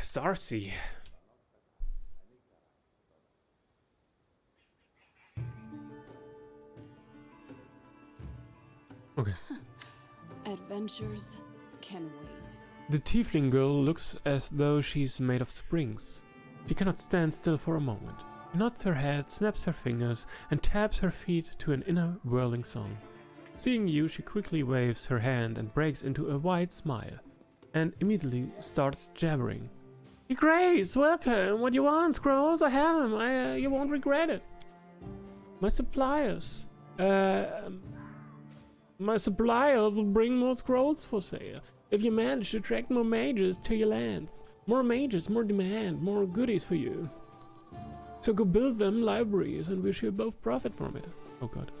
Sarsi. Okay. Adventures can wait. The tiefling girl looks as though she's made of springs. She cannot stand still for a moment. She nods her head, snaps her fingers, and taps her feet to an inner whirling song. Seeing you, she quickly waves her hand and breaks into a wide smile, and immediately starts jabbering. Hey Grace, welcome! What do you want, Scrolls? I have them. You won't regret it. My suppliers will bring more scrolls for sale. If you manage to attract more mages to your lands. More mages, more demand, more goodies for you. So go build them libraries and we shall both profit from it. Oh god.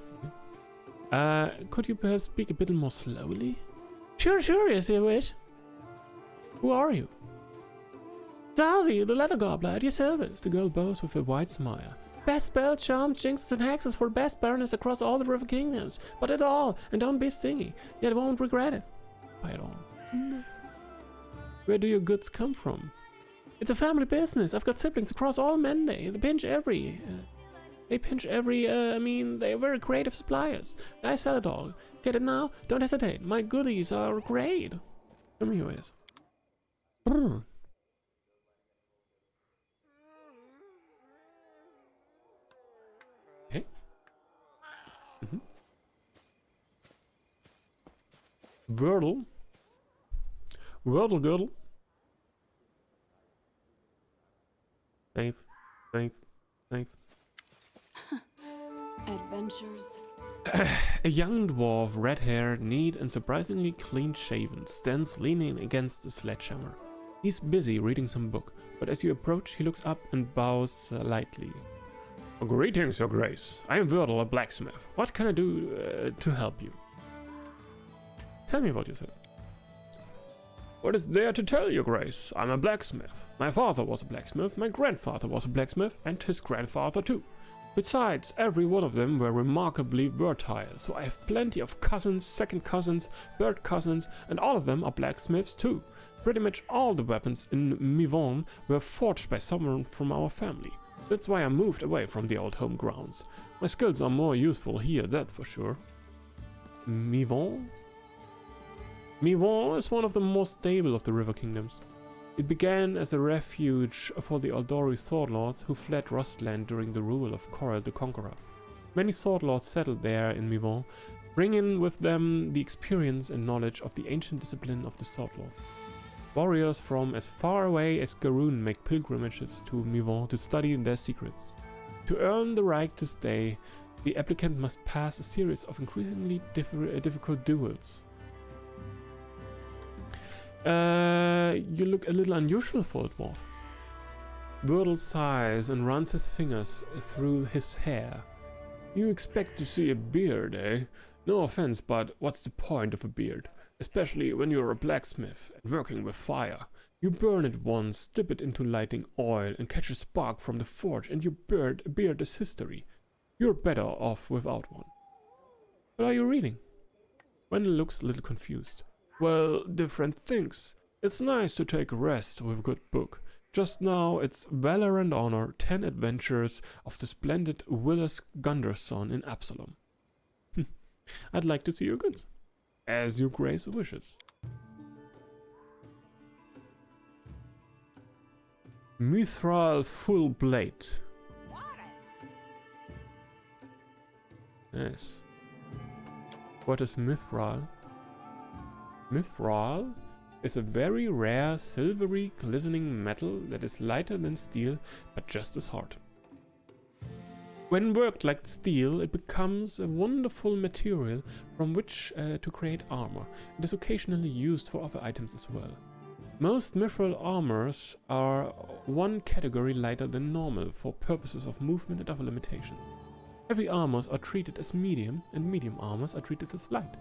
Okay. Could you perhaps speak a bit more slowly? Sure, yes you wish. Who are you? Darcy, the leather gobbler at your service. The girl bows with a wide smile. Best spell, charms, jinxes, and hexes for best baroness across all the river kingdoms. But at all, and don't be stingy. Yet won't regret it. By at all. Where do your goods come from? It's a family business. I've got siblings across all Menday. They're very creative suppliers. I sell it all. Get it now? Don't hesitate. My goodies are great. Come here, Wes. Okay. Wordle. Wordle girdle. Safe. Adventures. A young dwarf, red-haired, neat and surprisingly clean-shaven, stands leaning against a sledgehammer. He's busy reading some book, but as you approach, he looks up and bows slightly. Greetings, Your Grace. I am Wordle, a blacksmith. What can I do to help you? Tell me about yourself. What is there to tell, Your Grace? I'm a blacksmith. My father was a blacksmith, my grandfather was a blacksmith, and his grandfather too. Besides, every one of them were remarkably versatile, so I have plenty of cousins, second cousins, third cousins, and all of them are blacksmiths too. Pretty much all the weapons in Mivon were forged by someone from our family. That's why I moved away from the old home grounds. My skills are more useful here, that's for sure. Mivon? Mivon is one of the most stable of the river kingdoms. It began as a refuge for the Aldori sword lords who fled Rustland during the rule of Corel the Conqueror. Many sword lords settled there in Mivon, bringing with them the experience and knowledge of the ancient discipline of the sword lord. Warriors from as far away as Garoon make pilgrimages to Mivon to study their secrets. To earn the right to stay, the applicant must pass a series of increasingly difficult duels. You look a little unusual for a dwarf. Wordle sighs and runs his fingers through his hair. You expect to see a beard, eh? No offense, but what's the point of a beard? Especially when you're a blacksmith and working with fire. You burn it once, dip it into lighting oil, and catch a spark from the forge, and your beard is history. You're better off without one. What are you reading? Wendell looks a little confused. Well, different things. It's nice to take a rest with a good book. Just now it's Valor and Honor, 10 Adventures of the Splendid Willis Gunderson in Absalom. I'd like to see your goods. As your grace wishes. Mithril Full Blade. Yes. What is Mithril? Mithril is a very rare silvery glistening metal that is lighter than steel but just as hard. When worked like steel, it becomes a wonderful material from which to create armor. It is occasionally used for other items as well. Most mithril armors are one category lighter than normal for purposes of movement and other limitations. Heavy armors are treated as medium and medium armors are treated as light.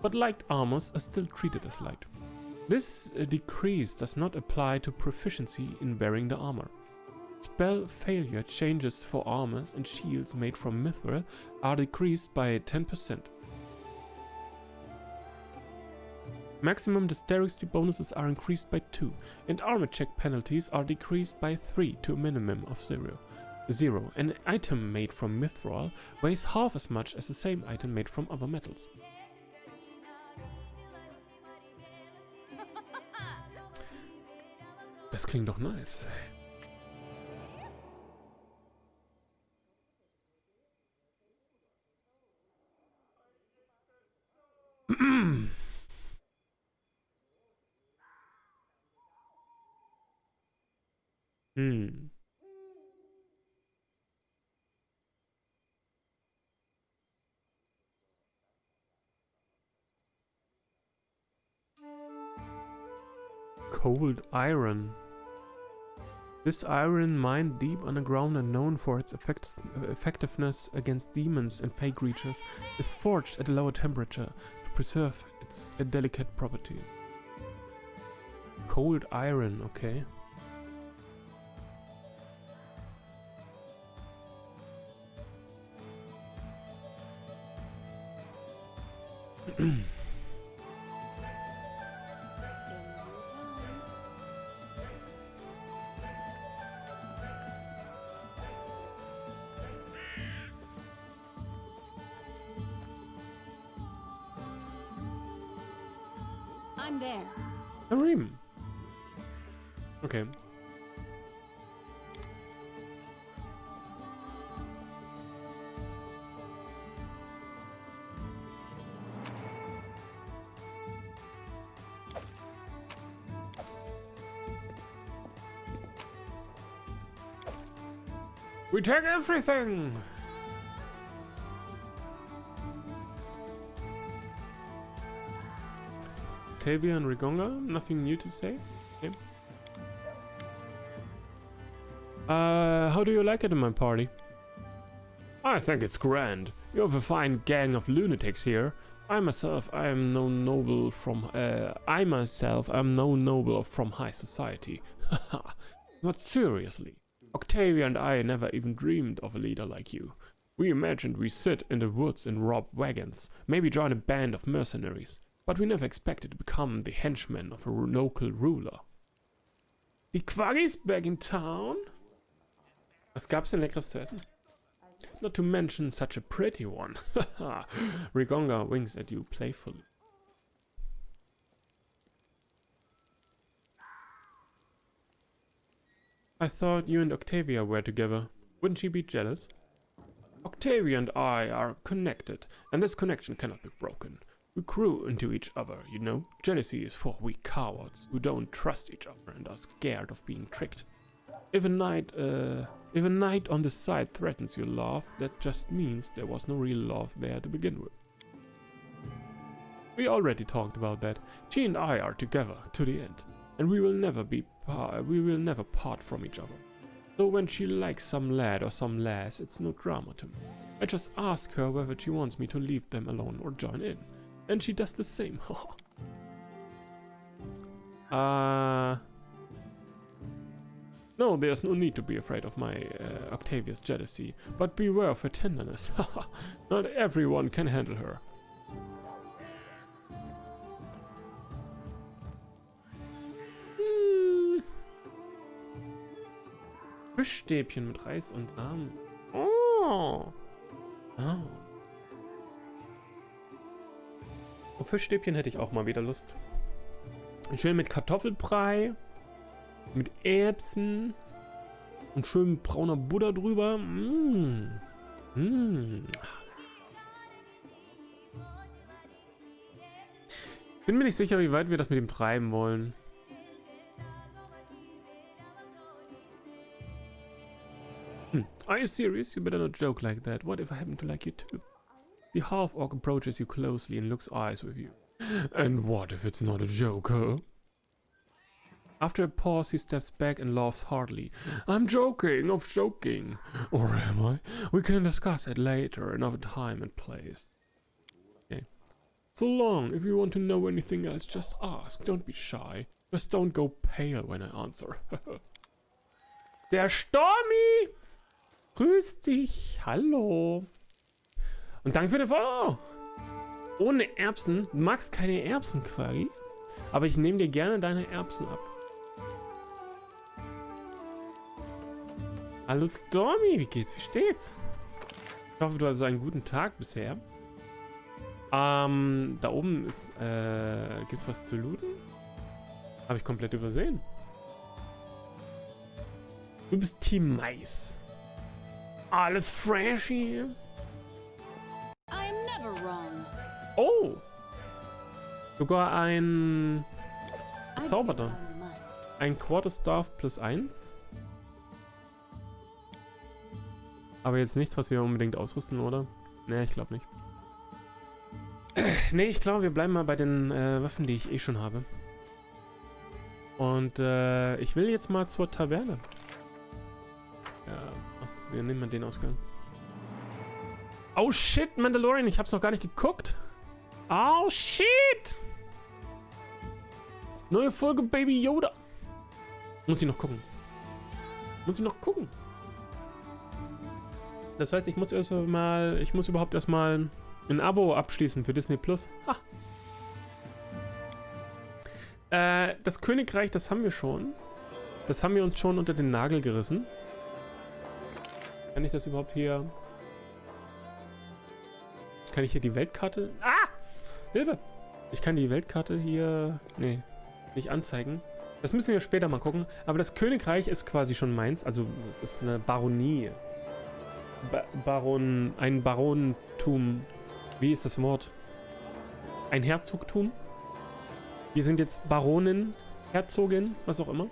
But light armors are still treated as light. This decrease does not apply to proficiency in wearing the armor. Spell failure changes for armors and shields made from mithril are decreased by 10%. Maximum dexterity bonuses are increased by 2, and armor check penalties are decreased by 3 to a minimum of 0. An item made from mithril weighs half as much as the same item made from other metals. Das klingt doch nice. Cold iron. This iron, mined deep underground and known for its effectiveness against demons and fey creatures, is forged at a lower temperature to preserve its delicate properties. Cold iron, okay. I'm there. A rim. Okay. We take everything! Octavia and Rigonga, nothing new to say? Okay. How do you like it in my party? I think it's grand. You have a fine gang of lunatics here. I myself am no noble from high society. But seriously, Octavia and I never even dreamed of a leader like you. We imagined we sit in the woods and rob wagons, maybe join a band of mercenaries. But we never expected to become the henchmen of a local ruler. Die Quaggi's back in town? Was gab's denn Leckeres zu essen? Not to mention such a pretty one. Rigonga winks at you playfully. I thought you and Octavia were together. Wouldn't she be jealous? Octavia and I are connected, and this connection cannot be broken. We grew into each other, you know. Jealousy is for weak cowards who don't trust each other and are scared of being tricked. If a knight on the side threatens your love, that just means there was no real love there to begin with. We already talked about that. She and I are together to the end, and we will never part from each other. So when she likes some lad or some lass, it's no drama to me. I just ask her whether she wants me to leave them alone or join in. And she does the same. No, there's no need to be afraid of my Octavia's jealousy, but beware of her tenderness. Not everyone can handle her. Fischstäbchen mit Reis und Rahm. Oh. Oh. Auf Fischstäbchen hätte ich auch mal wieder Lust. Schön mit Kartoffelbrei, mit Erbsen und schön brauner Butter drüber. Mmh. Mmh. Bin mir nicht sicher, wie weit wir das mit ihm treiben wollen. Are you serious? You better not joke like that. What if I happen to like you too? The half-orc approaches you closely and looks eyes with you. And what if it's not a joke, huh? After a pause, he steps back and laughs heartily. I'm joking. Or am I? We can discuss it later, another time and place. Okay. So long. If you want to know anything else, just ask. Don't be shy. Just don't go pale when I answer. Der Stormi! Grüß dich. Hallo. Und danke für den Follow. Ohne Erbsen. Du magst keine Erbsen, Quaggi? Aber ich nehme dir gerne deine Erbsen ab. Hallo Stormy, wie geht's? Wie steht's? Ich hoffe, du hattest einen guten Tag bisher. Da oben ist, gibt's was zu looten? Habe ich komplett übersehen. Du bist Team Mais. Alles fresh hier. I am never wrong. Oh! Sogar ein I Zauberter. do what I must. Ein Quarterstaff +1. Aber jetzt nichts, was wir unbedingt ausrüsten, oder? Ne, ich glaube nicht. Ne, ich glaube, wir bleiben mal bei den Waffen, die ich eh schon habe. Und ich will jetzt mal zur Taverne. Ja, wir nehmen mal den Ausgang. Oh shit, Mandalorian, ich hab's noch gar nicht geguckt. Oh shit! Neue Folge Baby Yoda. Muss ich noch gucken. Das heißt, ich muss überhaupt erstmal ein Abo abschließen für Disney Plus. Das Königreich, das haben wir schon. Das haben wir uns schon unter den Nagel gerissen. Kann ich das überhaupt hier... Kann ich hier die Weltkarte... Ah! Hilfe! Ich kann die Weltkarte hier... Nee, nicht anzeigen. Das müssen wir später mal gucken. Aber das Königreich ist quasi schon meins. Also, es ist eine Baronie. Ein Baronentum. Wie ist das Wort? Ein Herzogtum? Wir sind jetzt Baronin, Herzogin, was auch immer.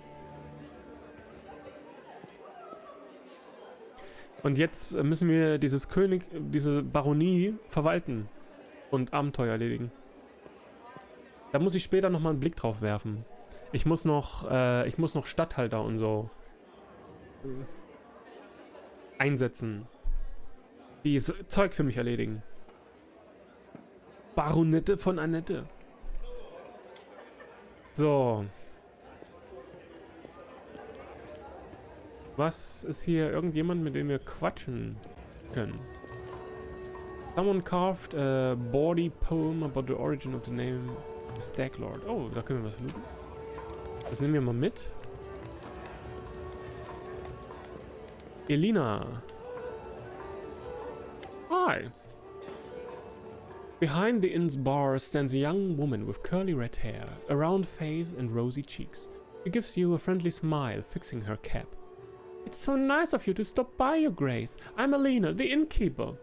Und jetzt müssen wir diese Baronie verwalten und Abenteuer erledigen. Da muss ich später nochmal einen Blick drauf werfen. Ich muss noch Statthalter und so einsetzen. Die Zeug für mich erledigen. Baronette von Annette. So. Was ist hier irgendjemand, mit dem wir quatschen können? Someone carved a bawdy poem about the origin of the name Stag Lord. Oh, da können wir was looten. Das nehmen wir mal mit. Elina. Hi. Behind the inn's bar stands a young woman with curly red hair, a round face and rosy cheeks. She gives you a friendly smile, fixing her cap. It's so nice of you to stop by, Your Grace. I'm Elena, the innkeeper.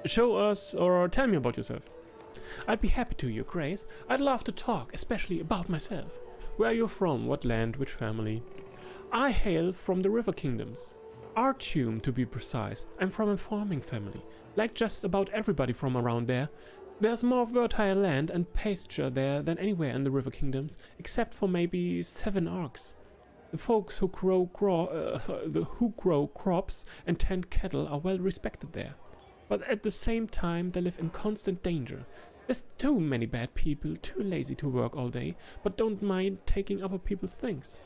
Show us or tell me about yourself. I'd be happy to, Your Grace. I'd love to talk, especially about myself. Where are you from? What land? Which family? I hail from the River Kingdoms. Artium, to be precise. I'm from a farming family. Like just about everybody from around there. There's more fertile land and pasture there than anywhere in the River Kingdoms, except for maybe 7 arcs. The folks who grow crops and tend cattle are well respected there. But at the same time, they live in constant danger. There's too many bad people, too lazy to work all day, but don't mind taking other people's things.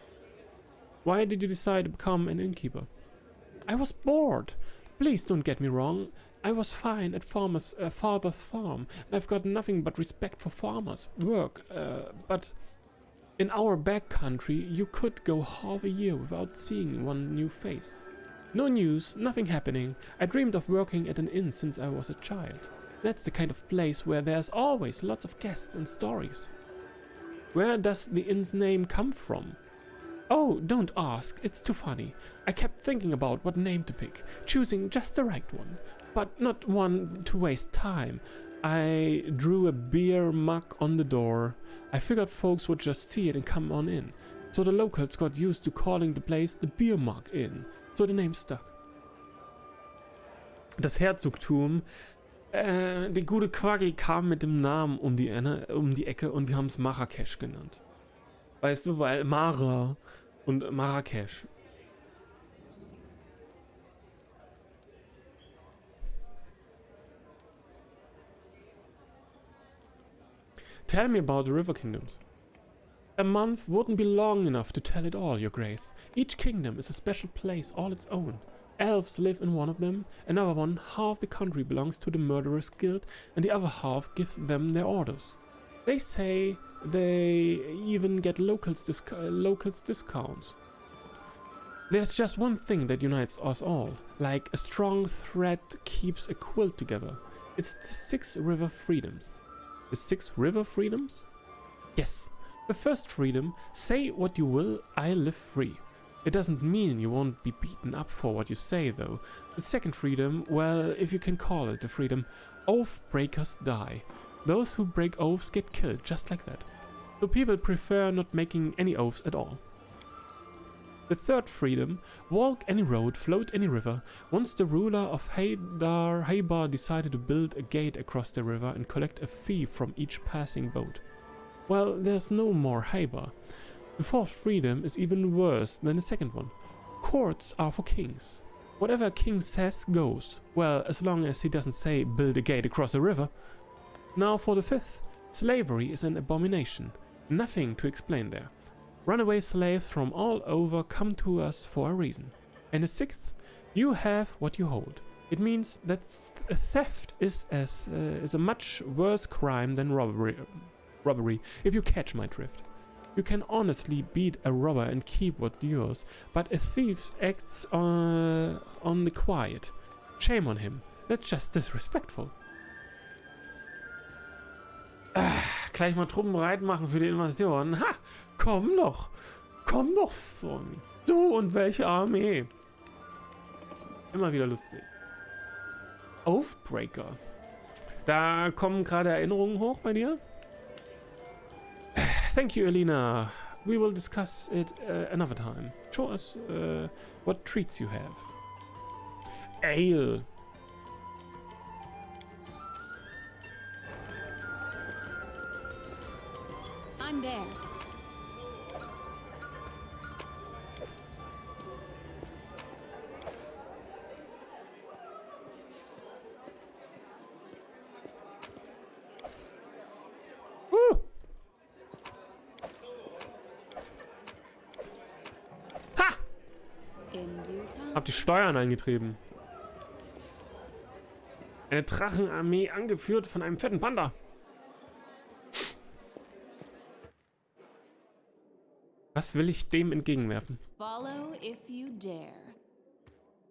Why did you decide to become an innkeeper? I was bored. Please don't get me wrong. I was fine at father's farm, and I've got nothing but respect for farmers' work, but in our back country you could go half a year without seeing one new face. No news, nothing happening. I dreamed of working at an inn since I was a child. That's the kind of place where there's always lots of guests and stories. Where does the inn's name come from? Oh, don't ask, it's too funny. I kept thinking about what name to pick, choosing just the right one, but not one to waste time. I drew a beer mug on the door. I figured folks would just see it and come on in. So the locals got used to calling the place the Beer Mug Inn. So the name stuck. Das Herzogtum. Die gute Quaggy kam mit dem Namen um die Ecke und wir haben es Marrakesch genannt. Weißt du, weil Mara und Marrakesch. Tell me about the River Kingdoms. A month wouldn't be long enough to tell it all, Your Grace. Each kingdom is a special place all its own. Elves live in one of them, another one, half the country belongs to the murderers guild, and the other half gives them their orders. They say they even get locals discounts. There's just one thing that unites us all, like a strong thread keeps a quilt together. It's the 6 river freedoms. The 6 river freedoms? Yes. The first freedom, say what you will, I live free. It doesn't mean you won't be beaten up for what you say, though. The second freedom, well, if you can call it a freedom, oath breakers die. Those who break oaths get killed, just like that. So people prefer not making any oaths at all. The third freedom, walk any road, float any river. Once the ruler of Habar decided to build a gate across the river and collect a fee from each passing boat. Well, there's no more Habar. The fourth freedom is even worse than the second one. Courts are for kings. Whatever a king says goes. Well, as long as he doesn't say build a gate across a river. Now for the fifth. Slavery is an abomination. Nothing to explain there. Runaway slaves from all over come to us for a reason. And the sixth, you have what you hold. It means that theft is a much worse crime than robbery, if you catch my drift. You can honestly beat a robber and keep what's yours, but a thief acts on the quiet. Shame on him. That's just disrespectful. Gleich mal Truppen bereit machen für die Invasion. Ha! Komm doch! Komm doch, Son! Du und welche Armee? Immer wieder lustig. Oathbreaker. Da kommen gerade Erinnerungen hoch bei dir? Thank you, Elena. We will discuss it another time. Show us what treats you have. Ale. I'm there. Woo! Ha! In due time. Hab die Steuern eingetrieben. Eine Drachenarmee angeführt von einem fetten Panda. Was will ich dem entgegenwerfen? Follow if you dare.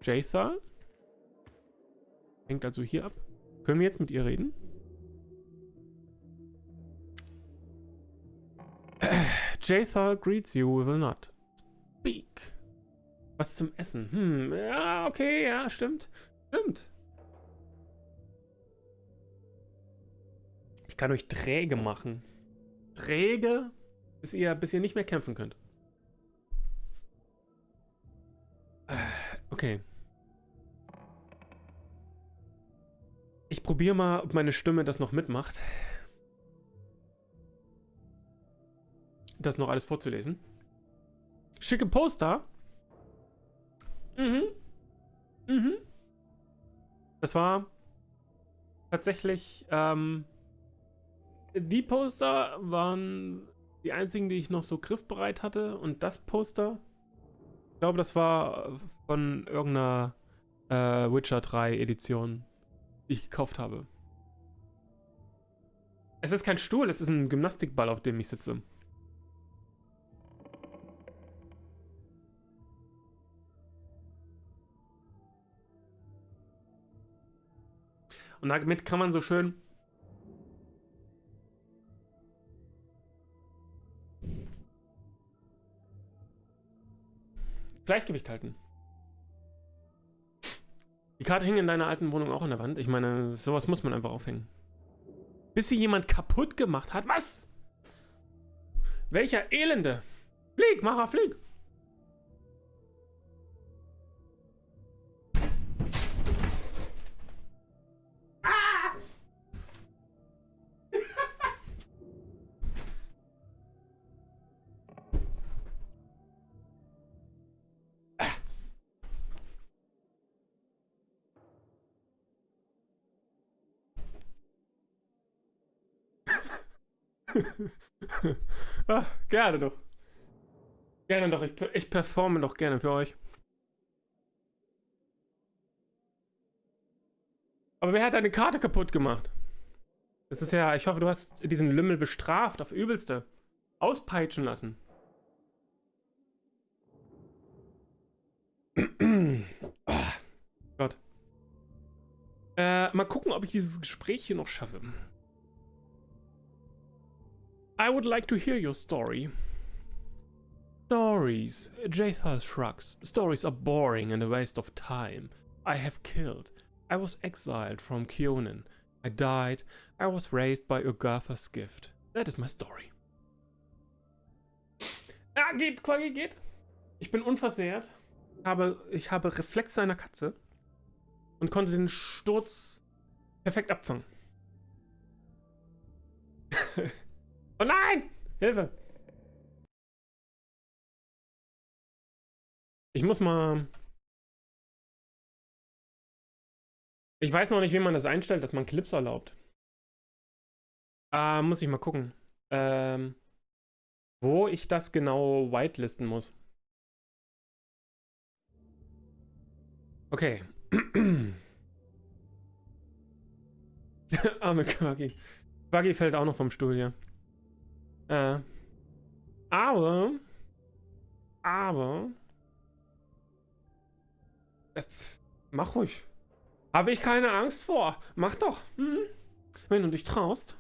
Jathar? Hängt also hier ab. Können wir jetzt mit ihr reden? Jathar greets you, we will not speak. Was zum Essen? Ja, okay, ja, stimmt. Stimmt. Ich kann euch träge machen. Träge, bis ihr nicht mehr kämpfen könnt. Okay. Ich probiere mal, ob meine Stimme das noch mitmacht. Das noch alles vorzulesen. Schicke Poster. Das war tatsächlich, die Poster waren die einzigen, die ich noch so griffbereit hatte. Und das Poster, ich glaube, das war von irgendeiner Witcher 3 Edition, die ich gekauft habe. Es ist kein Stuhl, es ist ein Gymnastikball, auf dem ich sitze. Und damit kann man so schön Gleichgewicht halten. Die Karte hing in deiner alten Wohnung auch an der Wand. Ich meine, sowas muss man einfach aufhängen. Bis sie jemand kaputt gemacht hat. Was? Welcher Elende? Flieg, Mara, flieg! Gerne doch. Gerne doch. Ich performe doch gerne für euch. Aber wer hat deine Karte kaputt gemacht? Das ist ja, ich hoffe, du hast diesen Lümmel bestraft auf übelste. Auspeitschen lassen. Oh, Gott. Mal gucken, ob ich dieses Gespräch hier noch schaffe. I would like to hear your story. Stories. Jathal shrugs. Stories are boring and a waste of time. I have killed. I was exiled from Kyonin. I died. I was raised by Ugatha's gift. That is my story. Ah, geht, Quaggy, geht. Ich bin unversehrt. Ich habe Reflexe einer Katze und konnte den Sturz perfekt abfangen. Oh nein! Hilfe! Ich muss mal... Ich weiß noch nicht, wie man das einstellt, dass man Clips erlaubt. Muss ich mal gucken. Wo ich das genau whitelisten muss. Okay. Arme Quaggy. Quaggy fällt auch noch vom Stuhl hier. Aber. Mach ruhig. Habe ich keine Angst vor. Mach doch. Wenn du dich traust.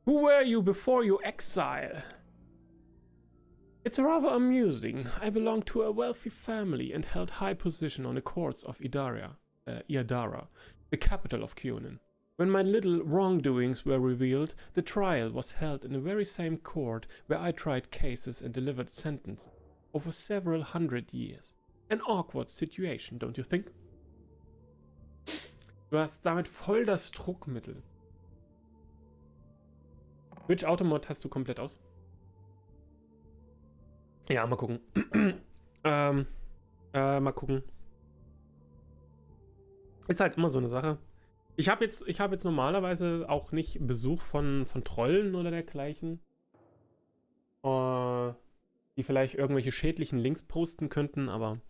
Who were you before your exile? It's rather amusing. I belonged to a wealthy family and held high position on the courts of Idara, the capital of Kyonin. When my little wrongdoings were revealed, the trial was held in the very same court where I tried cases and delivered sentences over several hundred years. An awkward situation, don't you think? Du hast damit voll das Druckmittel. Which Automod hast du komplett aus? Ja, mal gucken. Mal gucken. Ist halt immer so eine Sache. Ich habe jetzt normalerweise auch nicht Besuch von Trollen oder dergleichen, die vielleicht irgendwelche schädlichen Links posten könnten, aber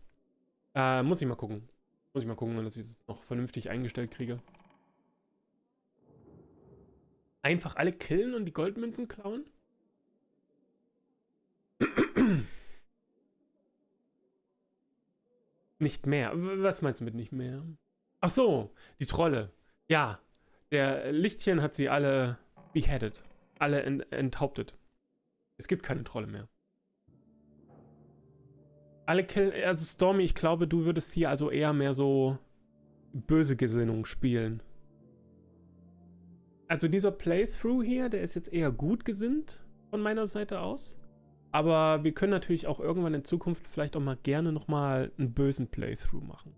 muss ich mal gucken. Muss ich mal gucken, dass ich das noch vernünftig eingestellt kriege. Einfach alle killen und die Goldmünzen klauen? Nicht mehr. Was meinst du mit nicht mehr? Ach so, die Trolle. Ja, der Lichtchen hat sie alle beheaded. Alle enthauptet. Es gibt keine Trolle mehr. Alle killen, also Stormy, ich glaube, du würdest hier also eher mehr so böse Gesinnung spielen. Also dieser Playthrough hier, der ist jetzt eher gut gesinnt von meiner Seite aus. Aber wir können natürlich auch irgendwann in Zukunft vielleicht auch mal gerne nochmal einen bösen Playthrough machen.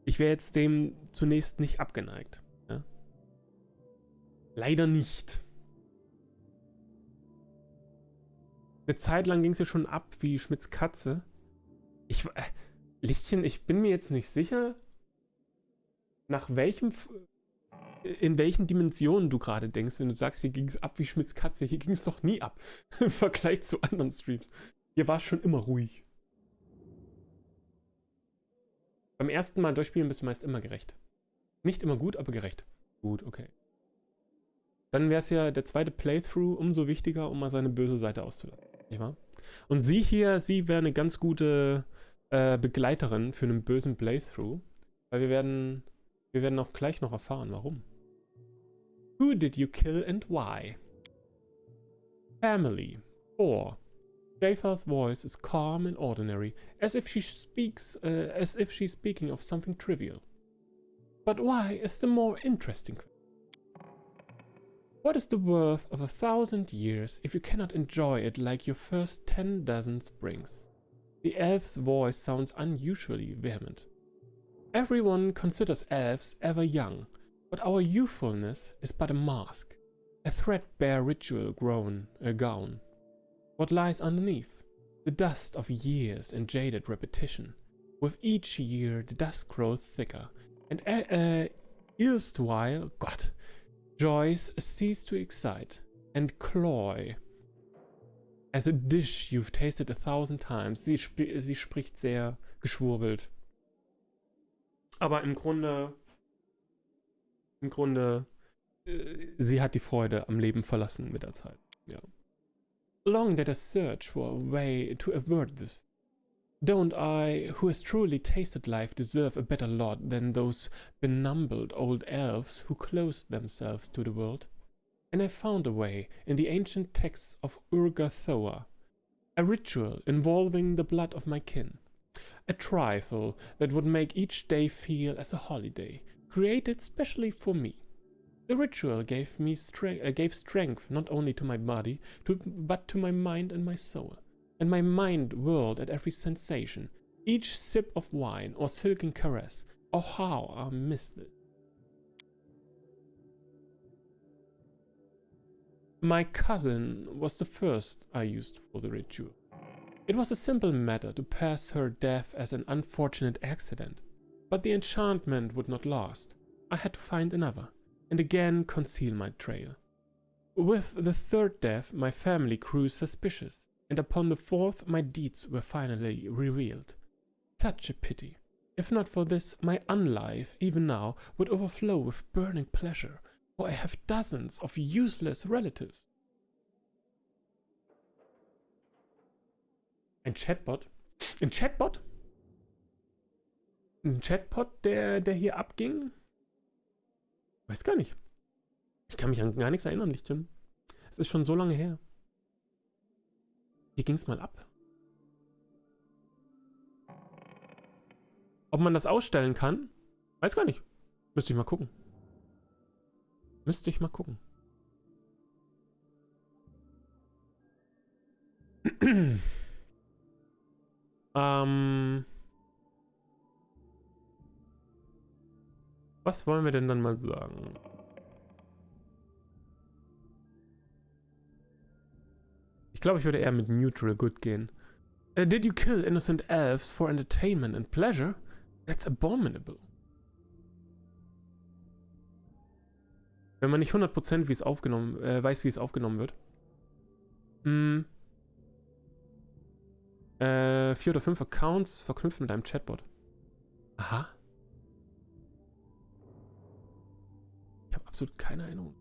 Ich wäre jetzt dem zunächst nicht abgeneigt. Ja? Leider nicht. Eine Zeit lang ging es ja schon ab wie Schmidts Katze. Lichtchen, ich bin mir jetzt nicht sicher, in welchen Dimensionen du gerade denkst, wenn du sagst, hier ging es ab wie Schmidts Katze. Hier ging es doch nie ab im Vergleich zu anderen Streams. Hier war es schon immer ruhig. Beim ersten Mal durchspielen bist du meist immer gerecht. Nicht immer gut, aber gerecht. Gut, okay. Dann wäre es ja der zweite Playthrough umso wichtiger, um mal seine böse Seite auszulassen. Nicht wahr? Und sie wäre eine ganz gute Begleiterin für einen bösen Playthrough. Weil wir werden auch gleich noch erfahren, warum. Who did you kill and why? Family. 4. Jathar's voice is calm and ordinary, as if she's speaking of something trivial. But why is the more interesting question. What is the worth of 1,000 years if you cannot enjoy it like your first 10 dozen springs? The elf's voice sounds unusually vehement. Everyone considers elves ever young, but our youthfulness is but a mask, a threadbare ritual gown. What lies underneath? The dust of years and jaded repetition. With each year, the dust grows thicker, and erstwhile, joys cease to excite and cloy. As a dish you've tasted 1,000 times. Sie spricht sehr geschwurbelt. Aber im Grunde Im Grunde, sie hat die Freude am Leben verlassen mit der Zeit. Ja. Long did I search for a way to avert this. Don't I, who has truly tasted life, deserve a better lot than those benumbed old elves who closed themselves to the world? And I found a way in the ancient texts of Urgathoa, a ritual involving the blood of my kin, a trifle that would make each day feel as a holiday, created specially for me. The ritual gave strength not only to my body, but to my mind and my soul. And my mind whirled at every sensation, each sip of wine or silken caress. Oh, how I missed it. My cousin was the first I used for the ritual. It was a simple matter to pass her death as an unfortunate accident, but the enchantment would not last. I had to find another, and again conceal my trail. With the third death, my family grew suspicious, and upon the fourth, my deeds were finally revealed. Such a pity. If not for this, my unlife, even now, would overflow with burning pleasure, for I have dozens of useless relatives. Ein Chatbot? Ein Chatbot? Ein Chatbot, der hier abging? Weiß gar nicht. Ich kann mich an gar nichts erinnern, Lichtchen. Es ist schon so lange her. Hier ging es mal ab. Ob man das ausstellen kann? Weiß gar nicht. Müsste ich mal gucken. Müsste ich mal gucken. Was wollen wir denn dann mal sagen? Ich glaube, ich würde eher mit Neutral Good gehen. Did you kill innocent elves for entertainment and pleasure? That's abominable. Wenn man nicht 100% weiß, wie es aufgenommen wird. 4 oder 5 Accounts verknüpft mit einem Chatbot. Aha. Ich habe absolut keine Erinnerung.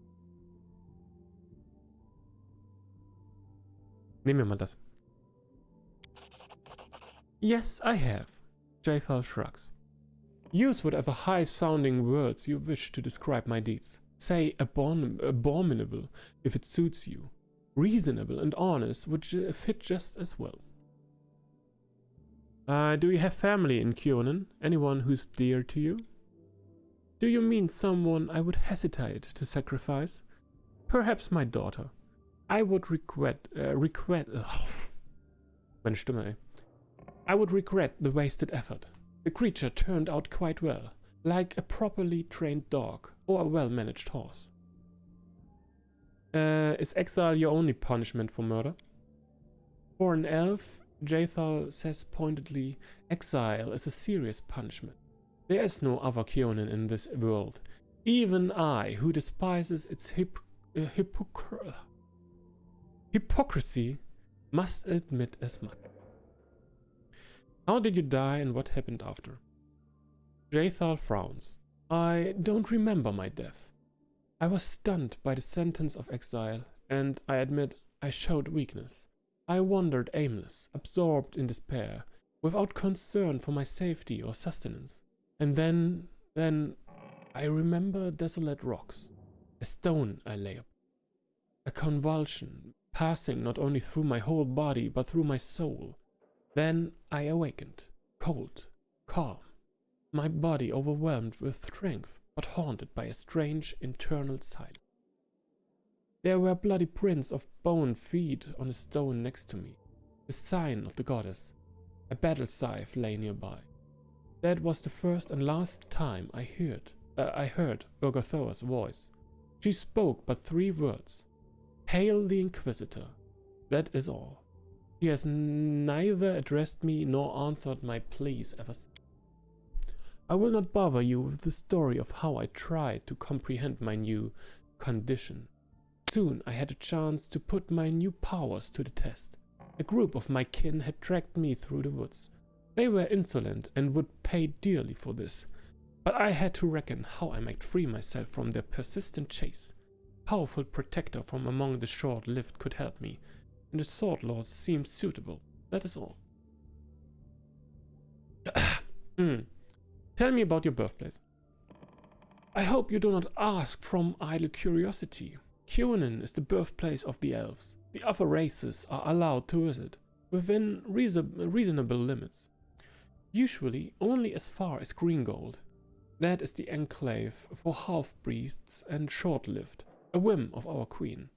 Nehmen wir mal das. Yes, I have. Jafal shrugs. Use whatever high-sounding words you wish to describe my deeds. Say abominable if it suits you. Reasonable and honest would fit just as well. Do you have family in Kyonen? Anyone who's dear to you? Do you mean someone I would hesitate to sacrifice? Perhaps my daughter. I would meine Stimme, ey. I would regret the wasted effort. The creature turned out quite well, like a properly trained dog or a well-managed horse. Is exile your only punishment for murder? For an elf, Jathal says pointedly, exile is a serious punishment. There is no other Kyonin in this world. Even I, who despises its hypocrisy, must admit as much. How did you die and what happened after? Jathal frowns. I don't remember my death. I was stunned by the sentence of exile, and I admit I showed weakness. I wandered aimless, absorbed in despair, without concern for my safety or sustenance. And then I remember desolate rocks, a stone I lay upon, a convulsion passing not only through my whole body but through my soul. Then I awakened, cold, calm, my body overwhelmed with strength but haunted by a strange internal silence. There were bloody prints of bone feet on a stone next to me, the sign of the goddess. A battle scythe lay nearby. That was the first and last time I heard Urgathoa's voice. She spoke but 3 words. Hail the Inquisitor. That is all. She has neither addressed me nor answered my pleas ever since. I will not bother you with the story of how I tried to comprehend my new condition. Soon I had a chance to put my new powers to the test. A group of my kin had dragged me through the woods. They were insolent and would pay dearly for this. But I had to reckon how I might free myself from their persistent chase. Powerful protector from among the short-lived could help me, and the Sword Lord seemed suitable. That is all. Tell me about your birthplace. I hope you do not ask from idle curiosity. Cunin is the birthplace of the elves. The other races are allowed to visit, within reasonable limits. Usually only as far as Greengold. That is the enclave for half-breeds and short-lived, a whim of our queen.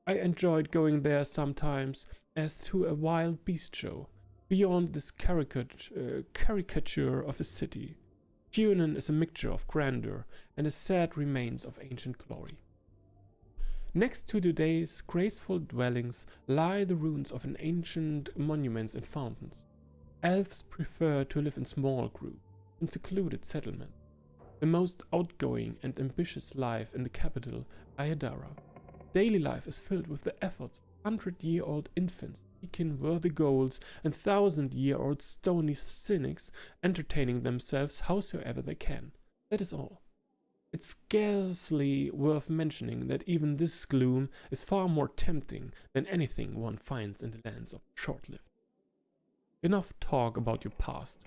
I enjoyed going there sometimes as to a wild beast show, beyond this caricature of a city. Cunin is a mixture of grandeur and the sad remains of ancient glory. Next to today's graceful dwellings lie the ruins of an ancient monuments and fountains. Elves prefer to live in small groups, in secluded settlements. The most outgoing and ambitious life in the capital, Ayadara. Daily life is filled with the efforts of 100-year-old infants seeking worthy goals and 1,000-year-old stony cynics entertaining themselves howsoever they can. That is all. It's scarcely worth mentioning that even this gloom is far more tempting than anything one finds in the lands of short-lived. Enough talk about your past.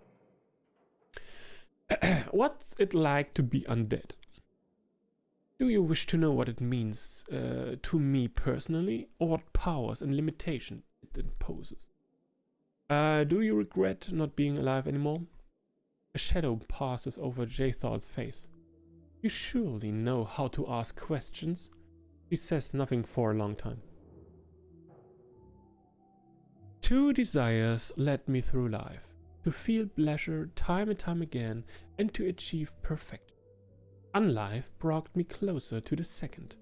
What's it like to be undead? Do you wish to know what it means to me personally, or what powers and limitations it imposes? Do you regret not being alive anymore? A shadow passes over Jathal's face. You surely know how to ask questions. He says nothing for a long time. Two desires led me through life. To feel pleasure time and time again, and to achieve perfection. Unlife brought me closer to the second.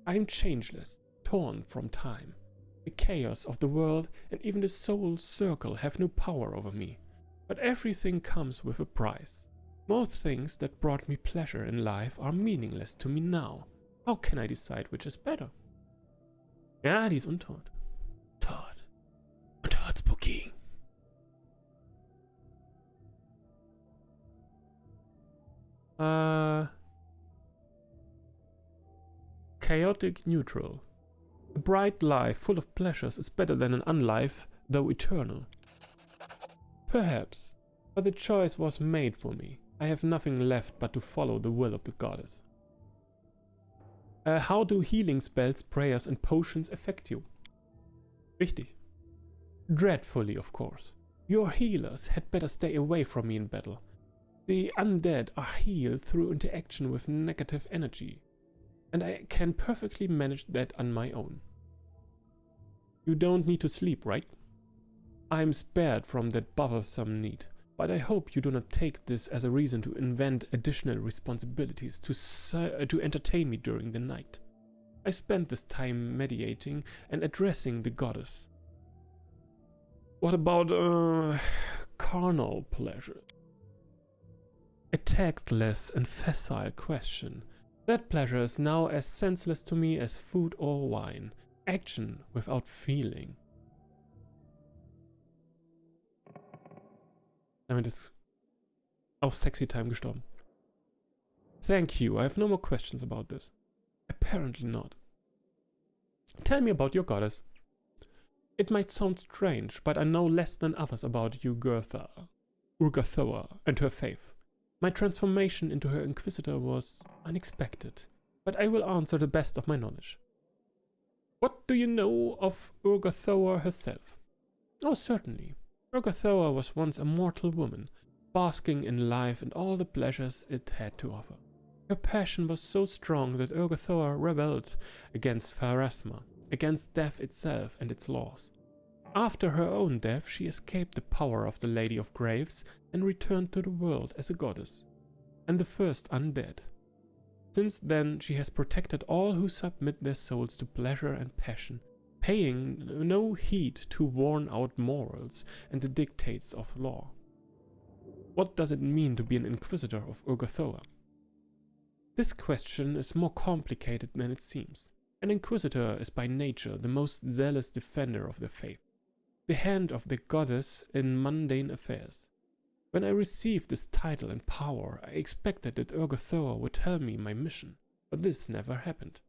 I am changeless, torn from time. The chaos of the world and even the soul circle have no power over me. But everything comes with a price. Most things that brought me pleasure in life are meaningless to me now. How can I decide which is better? Ja, die ist untot. Tot. Untot, spooky. Chaotic neutral. A bright life full of pleasures is better than an unlife, though eternal. Perhaps, but the choice was made for me. I have nothing left but to follow the will of the goddess. How do healing spells, prayers and potions affect you? Wichtig. Dreadfully, of course. Your healers had better stay away from me in battle. The undead are healed through interaction with negative energy, and I can perfectly manage that on my own. You don't need to sleep, right? I'm spared from that bothersome need, but I hope you do not take this as a reason to invent additional responsibilities to entertain me during the night. I spent this time meditating and addressing the goddess. What about, carnal pleasure? A tactless and facile question. That pleasure is now as senseless to me as food or wine. Action without feeling. Damit ist auch Sexy Time gestorben. Thank you, I have no more questions about this. Apparently not. Tell me about your goddess. It might sound strange, but I know less than others about Urgathoa and her faith. My transformation into her Inquisitor was unexpected, but I will answer the best of my knowledge. What do you know of Urgathoa herself? Oh, certainly. Urgathoa was once a mortal woman, basking in life and all the pleasures it had to offer. Her passion was so strong that Urgathoa rebelled against Pharasma, against death itself and its laws. After her own death, she escaped the power of the Lady of Graves and returned to the world as a goddess, and the first undead. Since then, she has protected all who submit their souls to pleasure and passion, paying no heed to worn-out morals and the dictates of law. What does it mean to be an Inquisitor of Urgathoa? This question is more complicated than it seems. An Inquisitor is by nature the most zealous defender of the faith, the hand of the goddess in mundane affairs. When I received this title and power, I expected that Urgathoa would tell me my mission, but this never happened.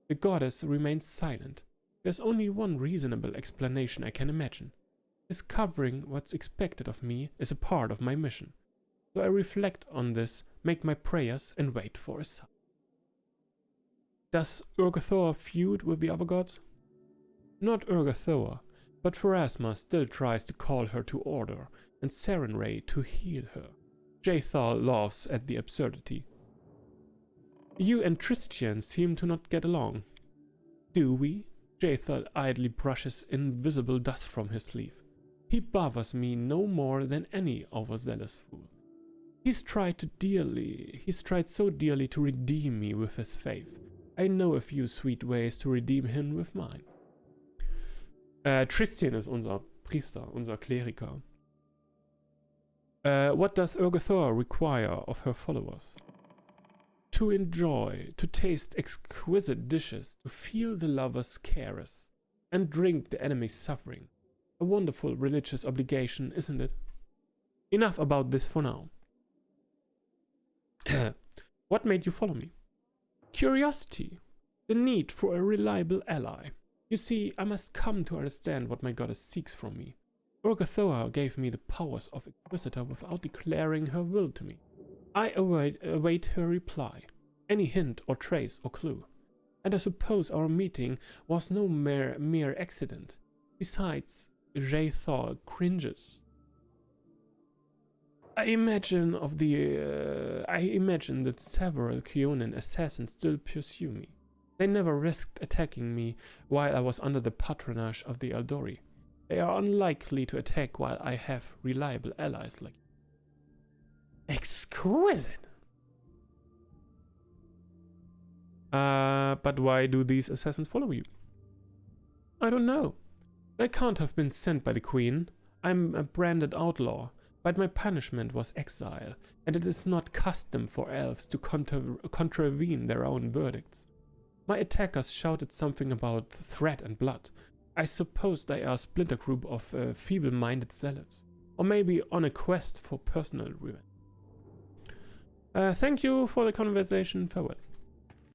The goddess remains silent. There's only one reasonable explanation I can imagine. Discovering what's expected of me is a part of my mission. So I reflect on this, make my prayers, and wait for a sign. Does Urgathoa feud with the other gods? Not Urgathoa, but Pharasma still tries to call her to order, and Sarenrae to heal her. Jaethal laughs at the absurdity. You and Tristian seem to not get along. Do we? Jaethal idly brushes invisible dust from his sleeve. He bothers me no more than any overzealous fool. He's tried so dearly to redeem me with his faith. I know a few sweet ways to redeem him with mine. Tristian ist unser Priester, unser Kleriker. What does Urgathoa require of her followers? To enjoy, to taste exquisite dishes, to feel the lover's cares, and drink the enemy's suffering. A wonderful religious obligation, isn't it? Enough about this for now. What made you follow me? Curiosity. The need for a reliable ally. You see, I must come to understand what my goddess seeks from me. Urgathoa gave me the powers of Inquisitor without declaring her will to me. I await her reply, any hint or trace or clue. And I suppose our meeting was no mere accident. Besides, Jaethal cringes. I imagine that several Kyonin assassins still pursue me. They never risked attacking me while I was under the patronage of the Eldori. They are unlikely to attack while I have reliable allies like you. Exquisite! But why do these assassins follow you? I don't know. They can't have been sent by the Queen. I'm a branded outlaw, but my punishment was exile, and it is not custom for elves to contravene their own verdicts. My attackers shouted something about threat and blood. I suppose they are a splinter group of feeble-minded zealots, or maybe on a quest for personal revenge. Thank you for the conversation. Farewell.